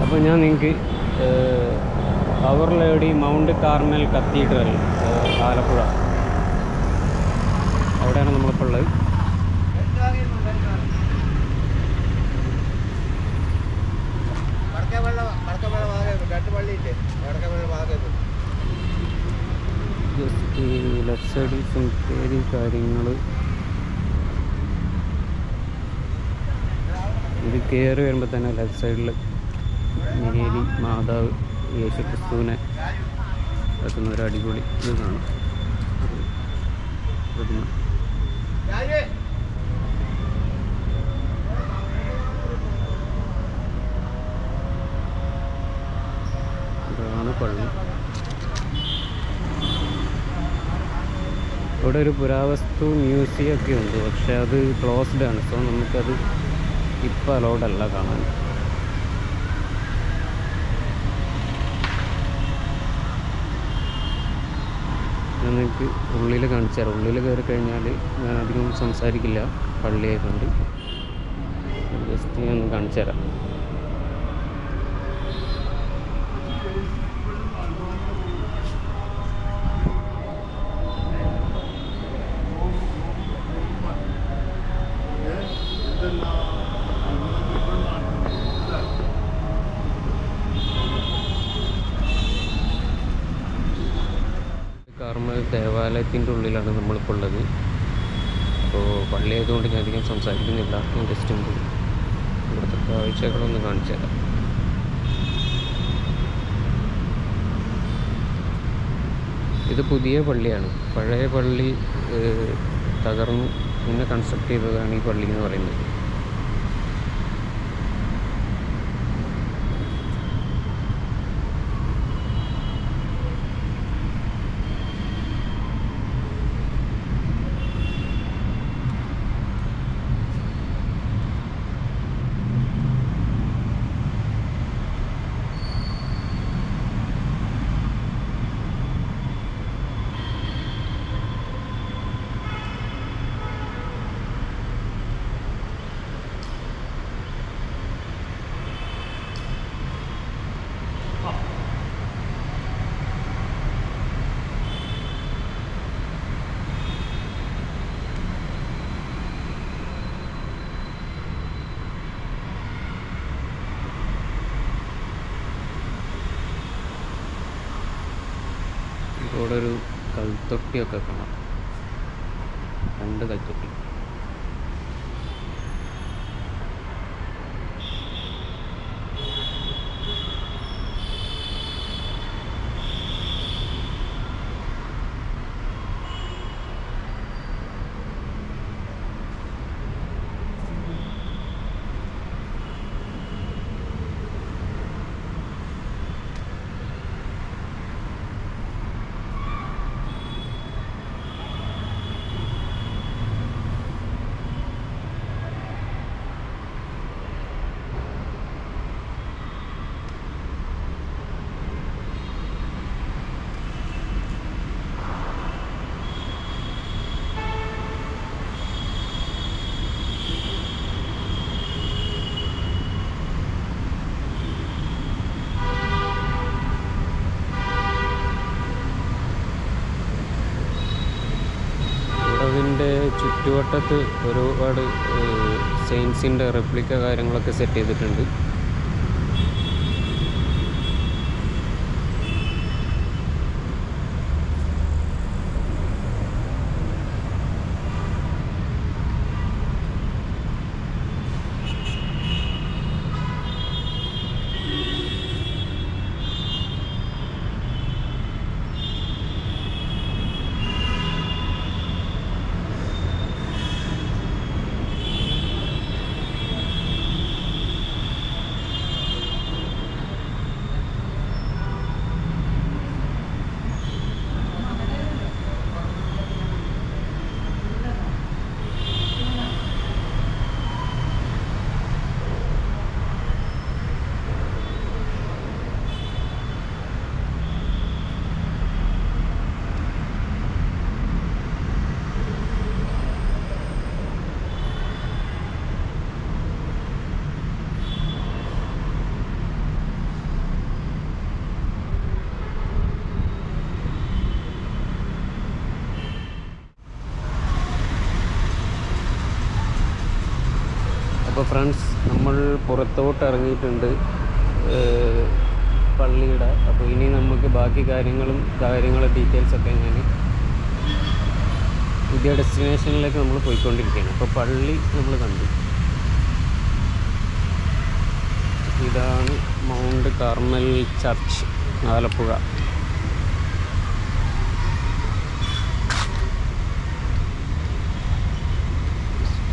അപ്പോൾ ഞാൻ നിങ്ങൾക്ക് അവർ Lady Mount Carmel Cathedral Alappuzha, അവിടെയാണ് നമ്മളിപ്പോൾ ഉള്ളത്. ജസ്റ്റ് ഈ ലെഫ്റ്റ് സൈഡിൽ സെമിത്തേരി കാര്യങ്ങൾ, ഇത് കയറി വരുമ്പോൾ തന്നെ ലെഫ്റ്റ് സൈഡിൽ മേരി മാതാവ് യേശു ക്രിസ്തുവിനെ വെക്കുന്ന ഒരു അടിപൊളി ഇത് കാണും. ഇതാണ് പള്ളി. ഇവിടെ ഒരു പുരാവസ്തു മ്യൂസിയം ഒക്കെ ഉണ്ട്, പക്ഷെ അത് ക്ലോസ്ഡ് ആണ്. സോ നമുക്കത് ഇപ്പോൾ അലൗഡ് അല്ല കാണാൻ. ഞാൻ നിങ്ങൾക്ക് ഉള്ളിൽ കാണിച്ചു തരാം. ഉള്ളിൽ കയറി കഴിഞ്ഞാൽ ഞാൻ അധികം സംസാരിക്കില്ല, പള്ളിയെ കണ്ട് ജസ്റ്റ് ഞാൻ കാണിച്ചു തരാം. കാർമൽ ദേവാലയത്തിൻ്റെ ഉള്ളിലാണ് നമ്മളിപ്പോൾ ഉള്ളത്. അപ്പോൾ പള്ളി ആയതുകൊണ്ട് ഞാൻ അധികം സംസാരിക്കുന്നില്ല. ജസ്റ്റ് ഇവിടുത്തെ കാഴ്ചകളൊന്ന് കാണിച്ചു തരാം. ഇത് പുതിയ പള്ളിയാണ്. പഴയ പള്ളി തകർന്ന് പിന്നെ കൺസ്ട്രക്ട് ചെയ്തതാണ് ഈ പള്ളി എന്ന് പറയുന്നത്. ഇവിടെ ഒരു കൽത്തൊട്ടിയൊക്കെ കാണാം, 2 കൽത്തൊട്ടി. അതിൻ്റെ ചുറ്റുവട്ടത്ത് ഒരുപാട് സെയിൻസിൻ്റെ റെപ്ലിക്ക കാര്യങ്ങളൊക്കെ സെറ്റ് ചെയ്തിട്ടുണ്ട്. അപ്പോൾ ഫ്രണ്ട്സ്, നമ്മൾ പുറത്തോട്ട് ഇറങ്ങിയിട്ടുണ്ട് പള്ളിയുടെ. അപ്പോൾ ഇനി നമുക്ക് ബാക്കി കാര്യങ്ങളുടെ ഡീറ്റെയിൽസൊക്കെ ഞാൻ പുതിയ ഡെസ്റ്റിനേഷനിലേക്ക് നമ്മൾ പോയിക്കൊണ്ടിരിക്കുകയാണ്. അപ്പോൾ പള്ളി നമ്മൾ കണ്ടു. ഇതാണ് മൗണ്ട് കാർമൽ ചർച്ച്, ആലപ്പുഴ.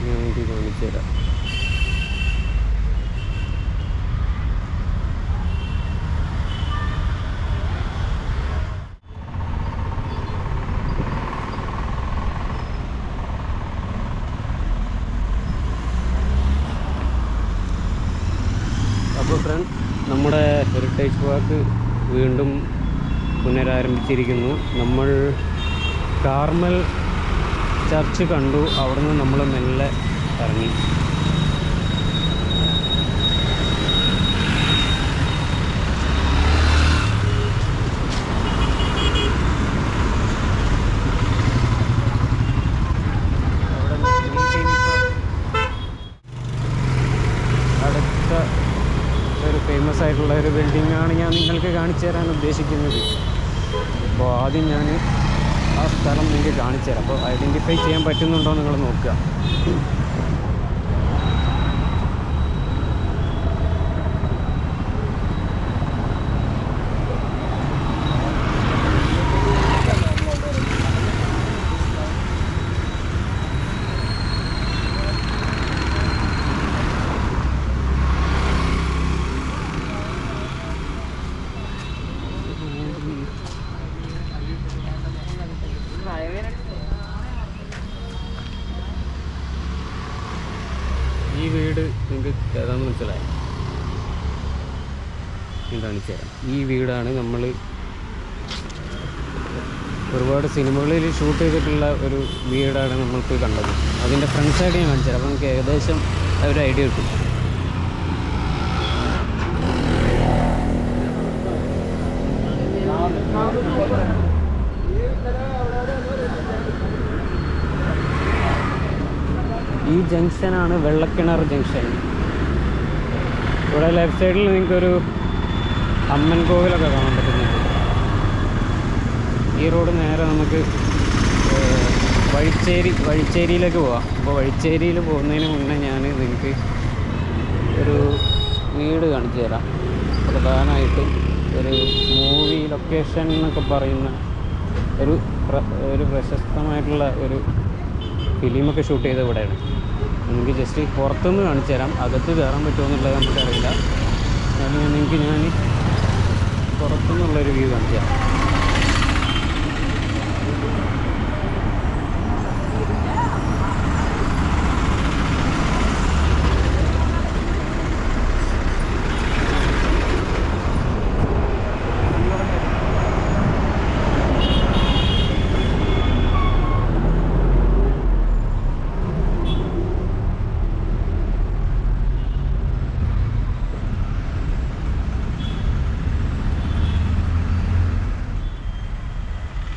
ഞാൻ കാണിച്ചു തരാം. അപ്പോൾ ഫ്രണ്ട്, നമ്മുടെ ഹെറിറ്റേജ് വാക്ക് വീണ്ടും പുനരാരംഭിച്ചിരിക്കുന്നു. നമ്മൾ കാർമൽ ചർച്ച് കണ്ടു. അവിടെ നിന്ന് നമ്മൾ മെല്ലെ ഇറങ്ങി. അടുത്ത ഒരു ഫേമസ് ആയിട്ടുള്ള ഒരു ബിൽഡിങ്ങാണ് ഞാൻ നിങ്ങൾക്ക് കാണിച്ചു തരാൻ ഉദ്ദേശിക്കുന്നത്. അപ്പോൾ ആദ്യം ഞാൻ ആ സ്ഥലം നിങ്ങൾക്ക് കാണിച്ചു തരാം. അപ്പോൾ ഐഡൻറ്റിഫൈ ചെയ്യാൻ പറ്റുന്നുണ്ടോ നിങ്ങൾ നോക്കുക. ഈ വീട് നിങ്ങൾക്ക് ഏതാണെന്ന് മനസ്സിലായി? ഞാൻ കാണിച്ചു തരാം. ഈ വീടാണ് നമ്മൾ ഒരുപാട് സിനിമകളിൽ ഷൂട്ട് ചെയ്തിട്ടുള്ള ഒരു വീടാണ് നമ്മൾക്ക് കണ്ടത്. അതിൻ്റെ ഫ്രണ്ട് സൈഡ് ഞാൻ കാണിച്ചു തരാം. അപ്പോൾ നമുക്ക് ഏകദേശം ഒരു ഐഡിയ കിട്ടും. ഈ ജംഗ്ഷനാണ് വെള്ളക്കിണർ ജംഗ്ഷൻ. ഇവിടെ ലെഫ്റ്റ് സൈഡിൽ നിങ്ങൾക്കൊരു അമ്മൻ കോവിലൊക്കെ കാണാൻ പറ്റുന്നുണ്ട്. ഈ റോഡ് നേരെ നമുക്ക് വഴിച്ചേരിയിലേക്ക് പോവാം. അപ്പോൾ വഴിച്ചേരിയിൽ പോകുന്നതിന് മുന്നേ ഞാൻ നിങ്ങൾക്ക് ഒരു വീട് കാണിച്ചു തരാം. പ്രധാനമായിട്ടും ഒരു മൂവി ലൊക്കേഷൻ എന്നൊക്കെ പറയുന്ന ഒരു പ്രശസ്തമായിട്ടുള്ള ഒരു ഫിലിമൊക്കെ ഷൂട്ട് ചെയ്ത ഇവിടെയാണ്. നിങ്ങൾക്ക് ജസ്റ്റ് പുറത്തുനിന്ന് കാണിച്ചു തരാം. അകത്ത് കയറാൻ പറ്റുമോ എന്നുള്ളത് നമുക്കറിയില്ല. നിങ്ങൾക്ക് ഞാൻ പുറത്തുനിന്നുള്ളൊരു വ്യൂ കാണിച്ചു തരാം.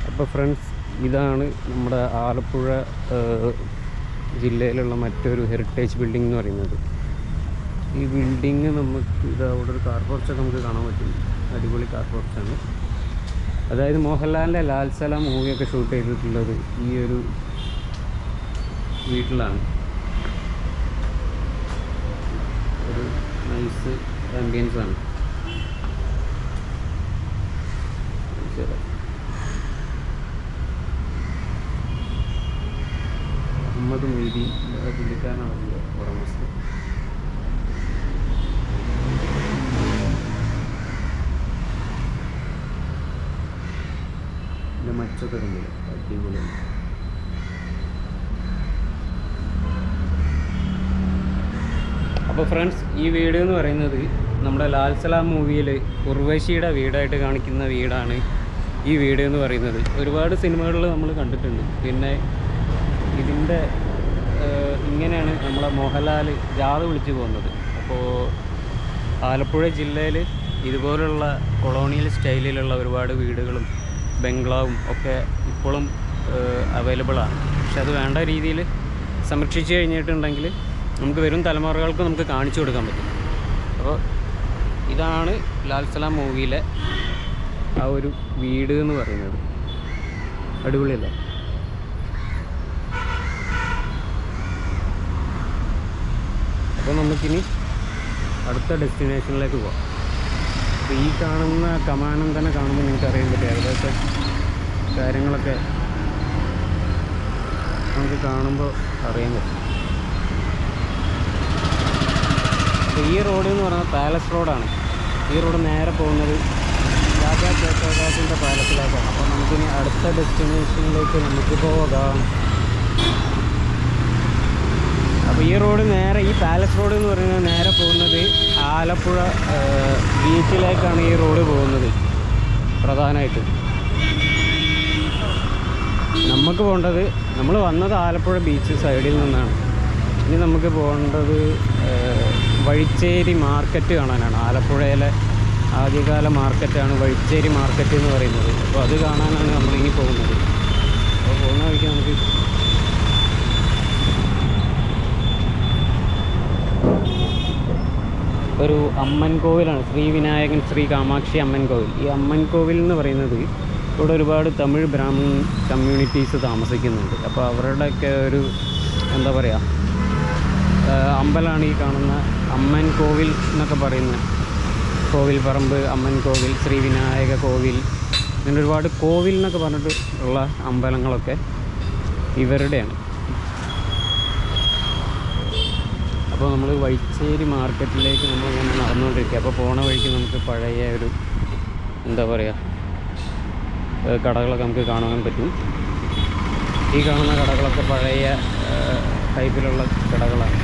അപ്പോൾ ഫ്രണ്ട്സ്, ഇതാണ് നമ്മുടെ ആലപ്പുഴ ജില്ലയിലുള്ള മറ്റൊരു ഹെറിറ്റേജ് ബിൽഡിംഗ് എന്ന് പറയുന്നത്. ഈ ബിൽഡിങ് നമുക്ക് അവിടെ ഒരു കാർ പോർച്ചൊക്കെ നമുക്ക് കാണാൻ പറ്റും. അടിപൊളി കാർ പോർച്ചാണ്. അതായത് മോഹൻലാലിൻ്റെ ലാൽ സലാം മൂവിയൊക്കെ ഷൂട്ട് ചെയ്തിട്ടുള്ളത് ഈ ഒരു വീട്ടിലാണ്. ഒരു നൈസ് ആംബിയൻസ് ആണ്. ശരി, മുഹമ്മദ് മൊയ്തി പുള്ളിക്കാരനാണല്ലോ ഉടമസ്ഥ. ഇതിൻ്റെ മച്ചൊക്കെ ഉണ്ടല്ലോ, അടിപൊളിയാണ്. അപ്പോൾ ഫ്രണ്ട്സ്, ഈ വീട് എന്ന് പറയുന്നത് നമ്മുടെ ലാൽ സലാം മൂവിയിൽ ഉർവശിയുടെ വീടായിട്ട് കാണിക്കുന്ന വീടാണ് ഈ വീട് എന്ന് പറയുന്നത്. ഒരുപാട് സിനിമകളിൽ നമ്മൾ കണ്ടിട്ടുണ്ട്. പിന്നെ ഇതിൻ്റെ ഇങ്ങനെയാണ് നമ്മളെ മോഹൻലാൽ ജാഥ വിളിച്ചു പോകുന്നത്. അപ്പോൾ ആലപ്പുഴ ജില്ലയിൽ ഇതുപോലുള്ള കൊളോണിയൽ സ്റ്റൈലിലുള്ള ഒരുപാട് വീടുകളും ബംഗ്ലാവും ഒക്കെ ഇപ്പോഴും അവൈലബിളാണ്. പക്ഷെ അത് വേണ്ട രീതിയിൽ സംരക്ഷിച്ചു കഴിഞ്ഞിട്ടുണ്ടെങ്കിൽ നമുക്ക് വരും തലമുറകൾക്ക് നമുക്ക് കാണിച്ചു കൊടുക്കാൻ പറ്റും. അപ്പോൾ ഇതാണ് ലാൽ സലാം മൂവിയിലെ ആ ഒരു വീട് എന്ന് പറയുന്നത്. അടിപൊളിയല്ലേ? അപ്പോൾ നമുക്കിനി അടുത്ത ഡെസ്റ്റിനേഷനിലേക്ക് പോകാം. അപ്പോൾ ഈ കാണുന്ന കമാനം തന്നെ കാണുമ്പോൾ നിങ്ങൾക്ക് അറിയാൻ പറ്റും ഏകദേശം കാര്യങ്ങളൊക്കെ നമുക്ക് കാണുമ്പോൾ അറിയാൻ പറ്റും. അപ്പോൾ ഈ റോഡ് എന്ന് പറഞ്ഞാൽ പാലസ് റോഡാണ്. ഈ റോഡ് നേരെ പോകുന്നത് രാജാ ജയപ്രകാശിൻ്റെ പാലസിലേക്കാണ്. അപ്പോൾ നമുക്കിനി അടുത്ത ഡെസ്റ്റിനേഷനിലേക്ക് നമുക്ക് പോകാം. അപ്പോൾ ഈ റോഡ് നേരെ, ഈ പാലസ് റോഡ് എന്ന് പറയുന്നത് നേരെ പോകുന്നത് ആലപ്പുഴ ബീച്ചിലേക്കാണ് ഈ റോഡ് പോകുന്നത് പ്രധാനമായിട്ട്. നമുക്ക് പോകേണ്ടത്, നമ്മൾ വന്നത് ആലപ്പുഴ ബീച്ച് സൈഡിൽ നിന്നാണ്. ഇനി നമുക്ക് പോകേണ്ടത് വഴിച്ചേരി മാർക്കറ്റ് കാണാനാണ്. ആലപ്പുഴയിലെ ആദ്യകാല മാർക്കറ്റാണ് വഴിച്ചേരി മാർക്കറ്റ് എന്ന് പറയുന്നത്. അപ്പോൾ അത് കാണാനാണ് നമ്മളിനി പോകുന്നത്. അപ്പോൾ പോകുന്ന വഴിക്ക് നമുക്ക് ഒരു അമ്മൻ കോവിലാണ്, ശ്രീ വിനായകൻ ശ്രീ കാമാക്ഷി അമ്മൻ കോവിൽ. ഈ അമ്മൻ കോവിൽ എന്ന് പറയുന്നത് ഇവിടെ ഒരുപാട് തമിഴ് ബ്രാഹ്മൺ കമ്മ്യൂണിറ്റീസ് താമസിക്കുന്നുണ്ട്. അപ്പോൾ അവരുടെയൊക്കെ ഒരു എന്താ പറയുക അമ്പലമാണ് ഈ കാണുന്ന അമ്മൻ കോവിൽ എന്നൊക്കെ പറയുന്നത്. കോവിൽ പറമ്പ്, അമ്മൻ കോവിൽ, ശ്രീ വിനായക കോവിൽ, അങ്ങനെ ഒരുപാട് കോവിൽ എന്നൊക്കെ പറഞ്ഞിട്ട് ഉള്ള അമ്പലങ്ങളൊക്കെ ഇവരുടെയാണ്. അപ്പോൾ നമ്മൾ വഴിച്ചേരി മാർക്കറ്റിലേക്ക് നമ്മളിങ്ങനെ നടന്നുകൊണ്ടിരിക്കുക. അപ്പോൾ പോണ വഴിക്ക് നമുക്ക് പഴയ ഒരു എന്താ പറയുക കടകളൊക്കെ നമുക്ക് കാണാൻ പറ്റും. ഈ കാണുന്ന കടകളൊക്കെ പഴയ ടൈപ്പിലുള്ള കടകളാണ്.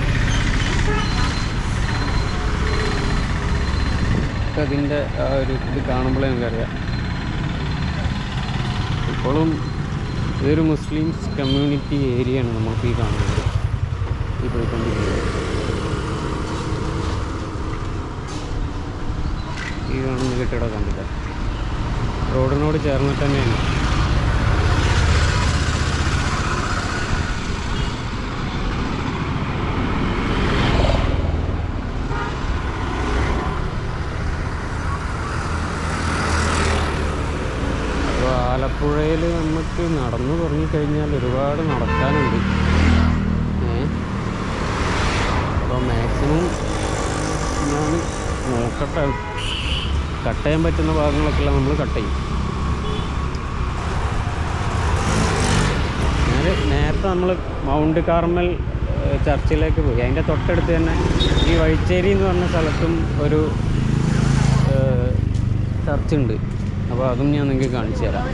അതിൻ്റെ ആ ഒരു ഇത് കാണുമ്പോഴേ നമുക്കറിയാം. ഇപ്പോഴും ഇതൊരു മുസ്ലിംസ് കമ്മ്യൂണിറ്റി ഏരിയയാണ് നമുക്ക് ഈ കാണുന്നത്, ഈ പോയിക്കൊണ്ടിരിക്കുന്നത്. ഈ കാണുന്ന കെട്ടിടം കണ്ടില്ല, റോഡിനോട് ചേർന്നിട്ട് തന്നെയാണ്. അപ്പോൾ ആലപ്പുഴയിൽ നമുക്ക് നടന്നു തുടങ്ങിക്കഴിഞ്ഞാൽ ഒരുപാട് നടക്കാനുണ്ട്. അപ്പോൾ മാക്സിമം ഞാൻ നോക്കട്ടെ, കട്ട് ചെയ്യാൻ പറ്റുന്ന ഭാഗങ്ങളൊക്കെ നമ്മൾ കട്ട് ചെയ്യും. നേരത്തെ നമ്മൾ മൗണ്ട് കാർമൽ ചർച്ചിലേക്ക് പോയി. അതിൻ്റെ തൊട്ടടുത്ത് തന്നെ ഈ വഴിച്ചേരി എന്ന് പറഞ്ഞ സ്ഥലത്തും ഒരു ചർച്ചുണ്ട്. അപ്പോൾ അതും ഞാൻ നിങ്ങൾക്ക് കാണിച്ചു തരാം.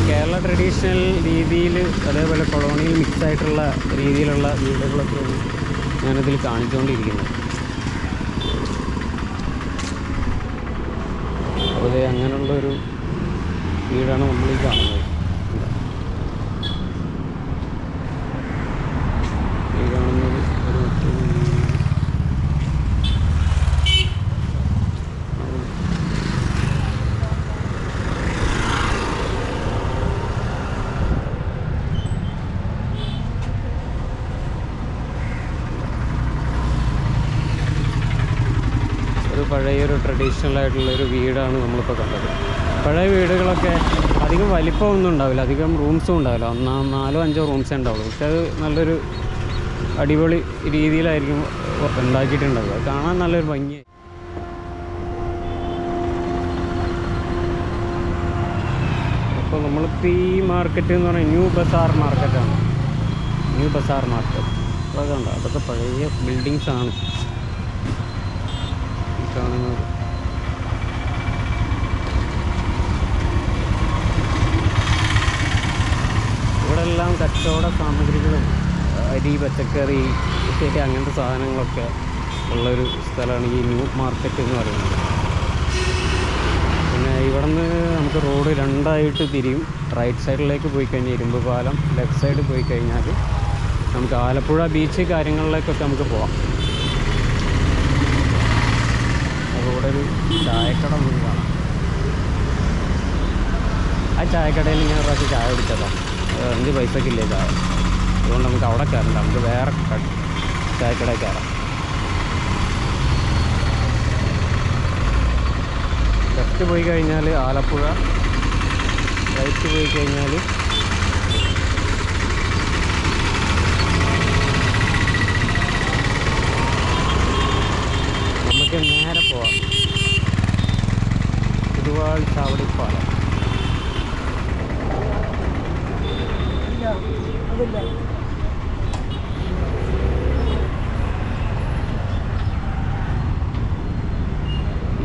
കേരള ട്രഡീഷണൽ രീതിയിൽ അതേപോലെ കൊളോണിയൽ മിക്സ് ആയിട്ടുള്ള രീതിയിലുള്ള വീടുകളൊക്കെയാണ് ഞാനിതിൽ കാണിച്ചുകൊണ്ടിരിക്കുന്നത്. അപ്പോൾ ഇത് അങ്ങനെയുള്ളൊരു വീടാണ് നമ്മളീ കാണുന്നത്. ഈ കാണുന്നത് ഒരു പഴയൊരു ട്രഡീഷണൽ ആയിട്ടുള്ളൊരു വീടാണ് നമ്മളിപ്പോൾ കണ്ടത്. പഴയ വീടുകളൊക്കെ അധികം വലിപ്പമൊന്നും ഉണ്ടാവില്ല, അധികം റൂംസും ഉണ്ടാവില്ല, 4-5 റൂംസേ ഉണ്ടാവുള്ളൂ. പക്ഷെ അത് നല്ലൊരു അടിപൊളി രീതിയിലായിരിക്കും ഉണ്ടാക്കിയിട്ടുണ്ടാവുക. അത് കാണാൻ നല്ലൊരു ഭംഗി. അപ്പോൾ നമ്മളിപ്പോൾ ഈ മാർക്കറ്റ് എന്ന് പറഞ്ഞാൽ ന്യൂ ബസാർ മാർക്കറ്റാണ്. ന്യൂ ബസാർ മാർക്കറ്റ് അപ്പോൾ അതുണ്ട്, അതൊക്കെ പഴയ ബിൽഡിങ്സാണ് കാണുന്നത്. ഇവിടെ എല്ലാം കച്ചവട സാമഗ്രികളും അരി, പച്ചക്കറി, ശരി അങ്ങനത്തെ സാധനങ്ങളൊക്കെ ഉള്ളൊരു സ്ഥലമാണ് ഈ ന്യൂ മാർക്കറ്റ് എന്ന് പറയുന്നത്. പിന്നെ ഇവിടെ നിന്ന് നമുക്ക് റോഡ് രണ്ടായിട്ട് തിരിയും. റൈറ്റ് സൈഡിലേക്ക് പോയി കഴിഞ്ഞാൽ ഇരുമ്പ് പാലം, ലെഫ്റ്റ് സൈഡ് പോയി കഴിഞ്ഞാൽ നമുക്ക് ആലപ്പുഴ ബീച്ച് കാര്യങ്ങളിലേക്കൊക്കെ നമുക്ക് പോവാം. ഇവിടെ ഒരു ചായക്കട നമുക്ക് കാണാം. ആ ചായക്കടയിൽ ഞാൻ ഒരു പ്രാവശ്യം ചായ കുടിച്ചതാണ്. 5 പൈസക്കില്ലേ ചായ. അതുകൊണ്ട് നമുക്ക് അവിടെ കയറണ്ട, നമുക്ക് വേറെ ചായക്കടയിൽ കയറാം. ലെഫ്റ്റ് പോയി കഴിഞ്ഞാൽ ആലപ്പുഴ, റൈറ്റ് പോയി കഴിഞ്ഞാൽ നമുക്ക് നേരെ പോവാം പുതുവാൾ ചാവടിപ്പാലം.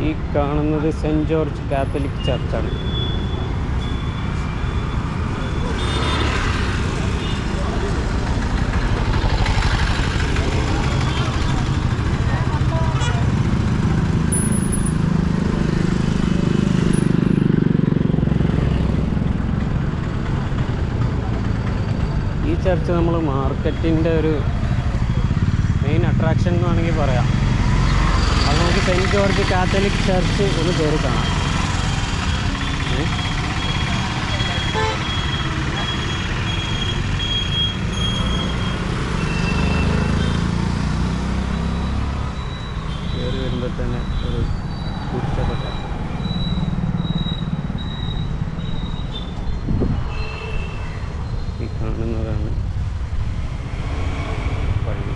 ഈ കാണുന്നത് സെൻറ്റ് ജോർജ് കാത്തലിക് ചർച്ചാണ്. ഈ ചർച്ച് നമ്മൾ മാർക്കറ്റിൻ്റെ ഒരു മെയിൻ അട്രാക്ഷൻ എന്ന് വേണമെങ്കിൽ പറയാം. അത് നമുക്ക് സെൻറ്റ് ജോർജ് കാത്തലിക് ചർച്ച് ഒന്ന് കയറി കാണാം. കയറി വരുമ്പോൾ തന്നെ ഒരു കുരിശൊക്കെ ഈ കാണുന്നതാണ് പള്ളി.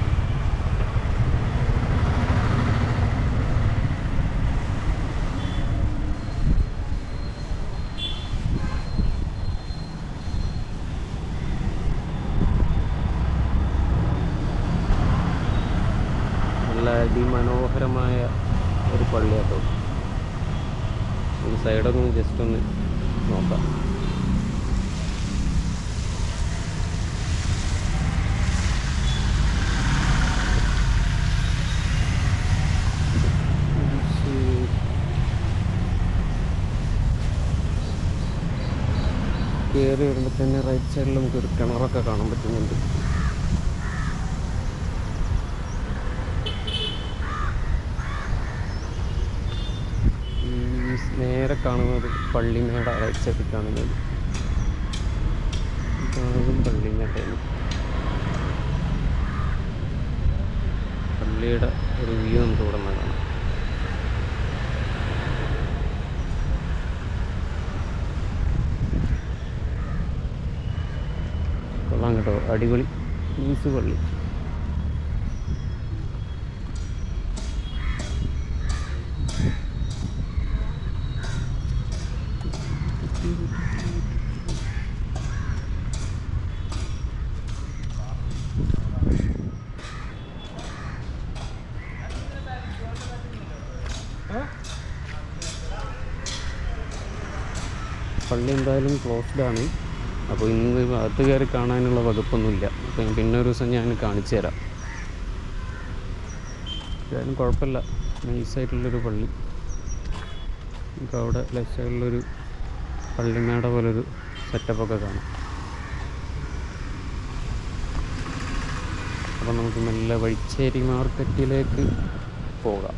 നല്ല അതിമനോഹരമായ ഒരു പള്ളിയാട്ടോ. ഒരു സൈഡൊന്ന് ജസ്റ്റ് ഒന്ന് നോക്കാം. കയറി വരുമ്പോൾ തന്നെ റൈറ്റ് സൈഡിൽ നമുക്കൊരു കിണറൊക്കെ കാണാൻ പറ്റുന്നുണ്ട്. നേരെ കാണുന്നത് പള്ളിമേട, റൈറ്റ് സൈഡിൽ കാണുന്നത് പള്ളിമേടയാണ്. പള്ളിയുടെ ഒരു വ്യൂ നമുക്ക് ഇവിടെ നിന്ന് കാണാം. കൊള്ളാം കേട്ടോ, അടിപൊളി മീൻസ് പള്ളി. പള്ളി എന്തായാലും ക്ലോസ്ഡ് ആണ്. അപ്പോൾ ഇന്ന് അകത്ത് കയറി കാണാനുള്ള വകുപ്പൊന്നുമില്ല. അപ്പം പിന്നെ ഒരു ദിവസം ഞാൻ കാണിച്ചു തരാം. എന്തായാലും കുഴപ്പമില്ല, നൈസായിട്ടുള്ളൊരു പള്ളി. നമുക്ക് അവിടെ ലെഫ്റ്റ് സൈഡിലൊരു പള്ളിമേട പോലൊരു സെറ്റപ്പൊക്കെ കാണാം. അപ്പം നമുക്ക് നല്ല വഴിച്ചേരി മാർക്കറ്റിലേക്ക് പോകാം.